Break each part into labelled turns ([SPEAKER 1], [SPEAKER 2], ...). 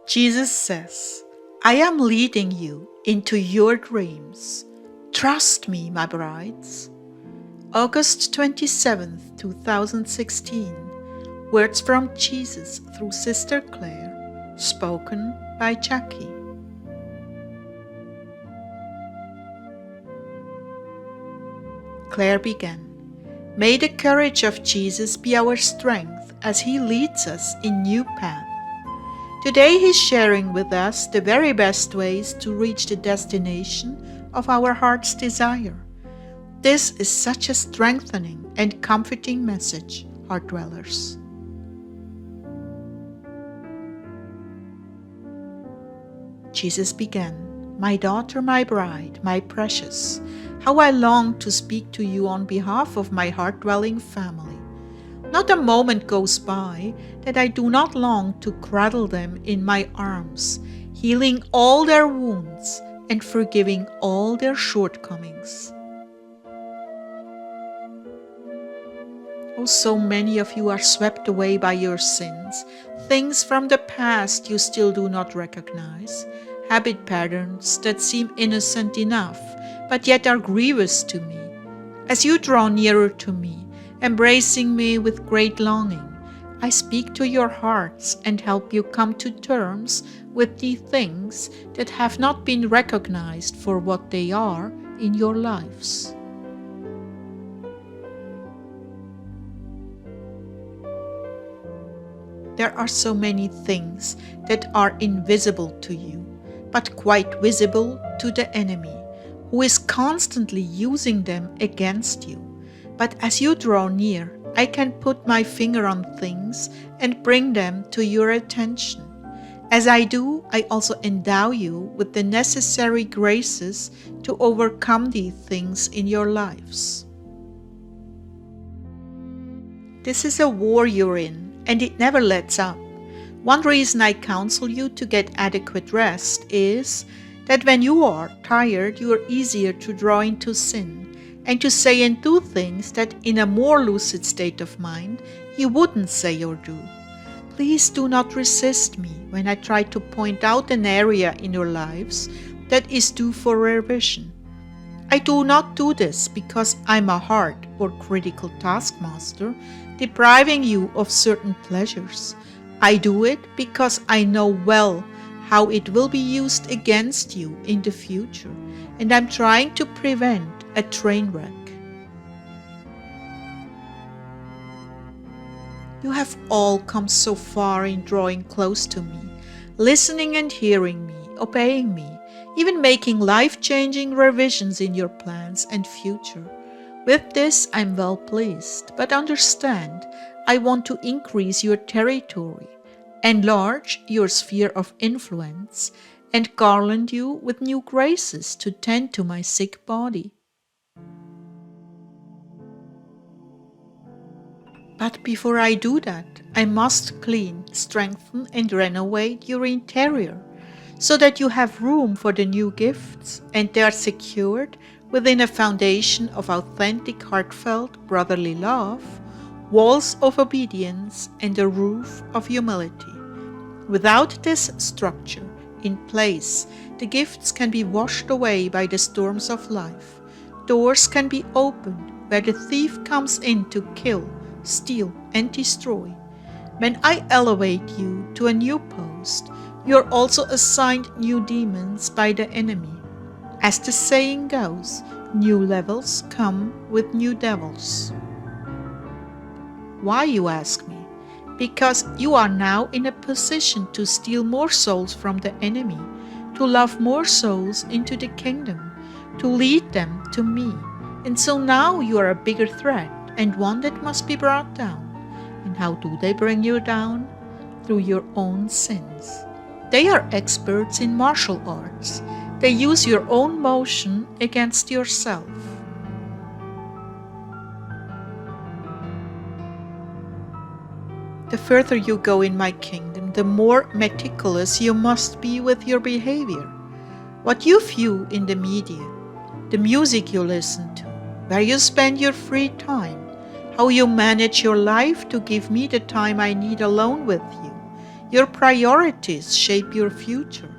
[SPEAKER 1] Jesus says, I am leading you into your dreams. Trust me, my brides. August 27th, 2016. Words from Jesus through Sister Clare, spoken by Jackie. Clare began. May the courage of Jesus be our strength as He leads us in new paths. Today He's sharing with us the very best ways to reach the destination of our heart's desire. This is such a strengthening and comforting message, Heartdwellers. Jesus began, My daughter, my bride, my precious, how I long to speak to you on behalf of my heart-dwelling family. Not a moment goes by that I do not long to cradle them in my arms, healing all their wounds and forgiving all their shortcomings. Oh, so many of you are swept away by your sins, things from the past you still do not recognize, habit patterns that seem innocent enough, but yet are grievous to me. As you draw nearer to me, embracing me with great longing, I speak to your hearts and help you come to terms with the things that have not been recognized for what they are in your lives. There are so many things that are invisible to you, but quite visible to the enemy, who is constantly using them against you. But as you draw near, I can put my finger on things and bring them to your attention. As I do, I also endow you with the necessary graces to overcome these things in your lives. This is a war you're in, and it never lets up. One reason I counsel you to get adequate rest is that when you are tired, you are easier to draw into sin and to say and do things that in a more lucid state of mind you wouldn't say or do. Please do not resist me when I try to point out an area in your lives that is due for revision. I do not do this because I'm a hard or critical taskmaster depriving you of certain pleasures. I do it because I know well how it will be used against you in the future, and I'm trying to prevent a train wreck. You have all come so far in drawing close to me, listening and hearing me, obeying me, even making life-changing revisions in your plans and future. With this, I'm well pleased, but understand, I want to increase your territory, enlarge your sphere of influence, and garland you with new graces to tend to my sick body. But before I do that, I must clean, strengthen, and renovate your interior, so that you have room for the new gifts, and they are secured within a foundation of authentic, heartfelt, brotherly love, walls of obedience, and a roof of humility. Without this structure in place, the gifts can be washed away by the storms of life. Doors can be opened where the thief comes in to kill, steal, and destroy. When I elevate you to a new post, you are also assigned new demons by the enemy. As the saying goes, new levels come with new devils. Why, you ask me? Because you are now in a position to steal more souls from the enemy, to love more souls into the kingdom, to lead them to me. And so now you are a bigger threat and one that must be brought down. And how do they bring you down? Through your own sins. They are experts in martial arts. They use your own motion against yourself. The further you go in my kingdom, the more meticulous you must be with your behavior. What you view in the media, the music you listen to, where you spend your free time, how you manage your life to give me the time I need alone with you, Your priorities shape your future.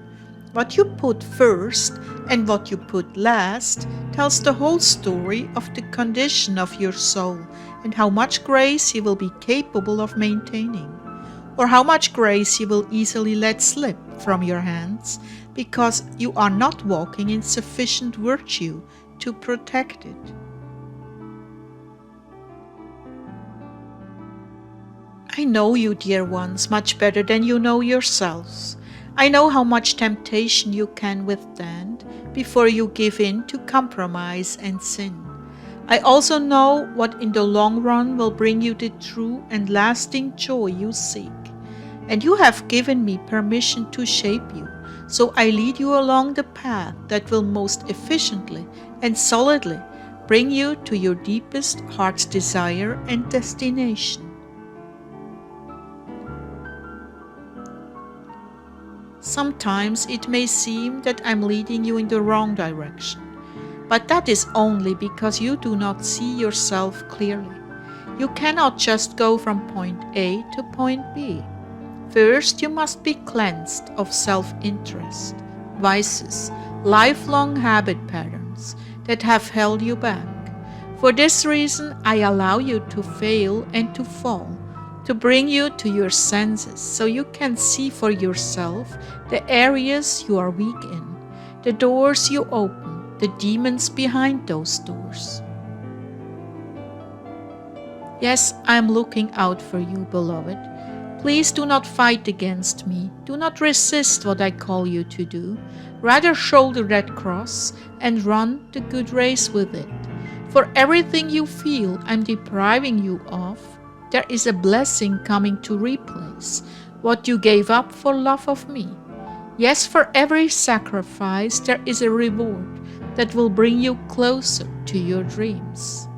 [SPEAKER 1] What you put first and what you put last tells the whole story of the condition of your soul and how much grace you will be capable of maintaining, or how much grace you will easily let slip from your hands because you are not walking in sufficient virtue to protect it. I know you, dear ones, much better than you know yourselves. I know how much temptation you can withstand before you give in to compromise and sin. I also know what in the long run will bring you the true and lasting joy you seek. And you have given me permission to shape you, so I lead you along the path that will most efficiently and solidly bring you to your deepest heart's desire and destination. Sometimes it may seem that I'm leading you in the wrong direction, but that is only because you do not see yourself clearly. You cannot just go from point A to point B. First, you must be cleansed of self-interest, vices, lifelong habit patterns that have held you back. For this reason, I allow you to fail and to fall, to bring you to your senses so you can see for yourself the areas you are weak in, the doors you open, the demons behind those doors. Yes, I am looking out for you, beloved. Please do not fight against me. Do not resist what I call you to do. Rather shoulder that cross and run the good race with it. For everything you feel I'm depriving you of, there is a blessing coming to replace what you gave up for love of me. Yes, for every sacrifice there is a reward that will bring you closer to your dreams.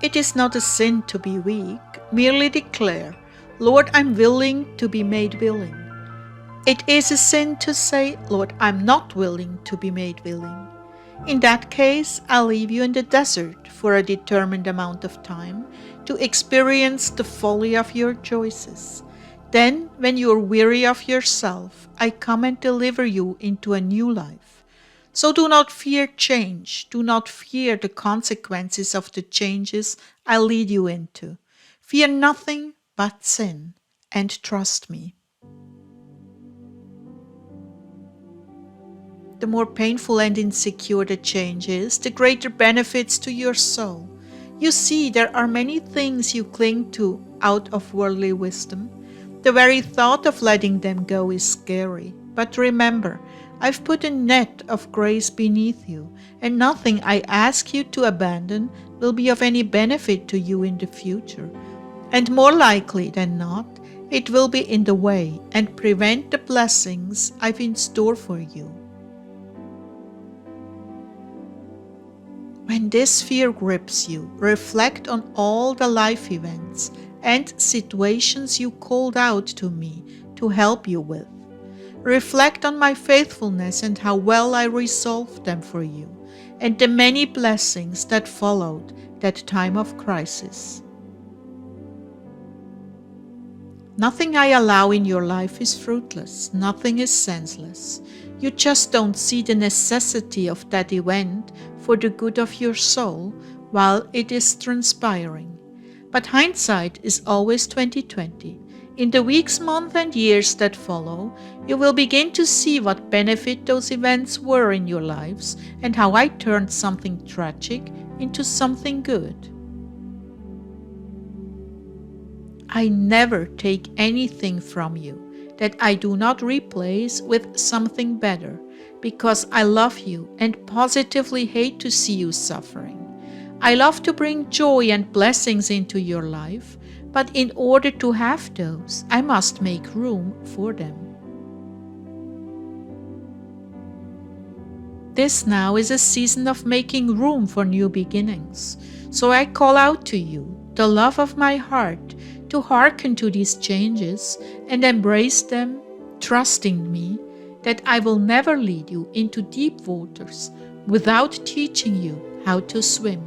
[SPEAKER 1] It is not a sin to be weak. Merely declare, Lord, I'm willing to be made willing. It is a sin to say, Lord, I'm not willing to be made willing. In that case, I'll leave you in the desert for a determined amount of time to experience the folly of your choices. Then, when you are weary of yourself, I come and deliver you into a new life. So do not fear change. Do not fear the consequences of the changes I lead you into. Fear nothing but sin, and trust me. The more painful and insecure the change is, the greater benefits to your soul. You see, there are many things you cling to out of worldly wisdom. The very thought of letting them go is scary. But remember, I've put a net of grace beneath you, and nothing I ask you to abandon will be of any benefit to you in the future. And more likely than not, it will be in the way and prevent the blessings I've in store for you. When this fear grips you, reflect on all the life events and situations you called out to me to help you with. Reflect on my faithfulness and how well I resolved them for you, and the many blessings that followed that time of crisis. Nothing I allow in your life is fruitless. Nothing is senseless. You just don't see the necessity of that event for the good of your soul while it is transpiring. But hindsight is always 20/20. In the weeks, months, and years that follow, you will begin to see what benefit those events were in your lives and how I turned something tragic into something good. I never take anything from you that I do not replace with something better, because I love you and positively hate to see you suffering. I love to bring joy and blessings into your life, but in order to have those, I must make room for them. This now is a season of making room for new beginnings. So I call out to you, the love of my heart, to hearken to these changes and embrace them, trusting me that I will never lead you into deep waters without teaching you how to swim.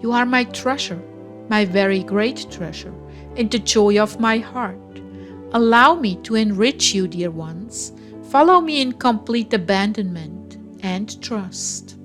[SPEAKER 1] You are my treasure. my very great treasure, and the joy of my heart. Allow me to enrich you, dear ones. Follow me in complete abandonment and trust.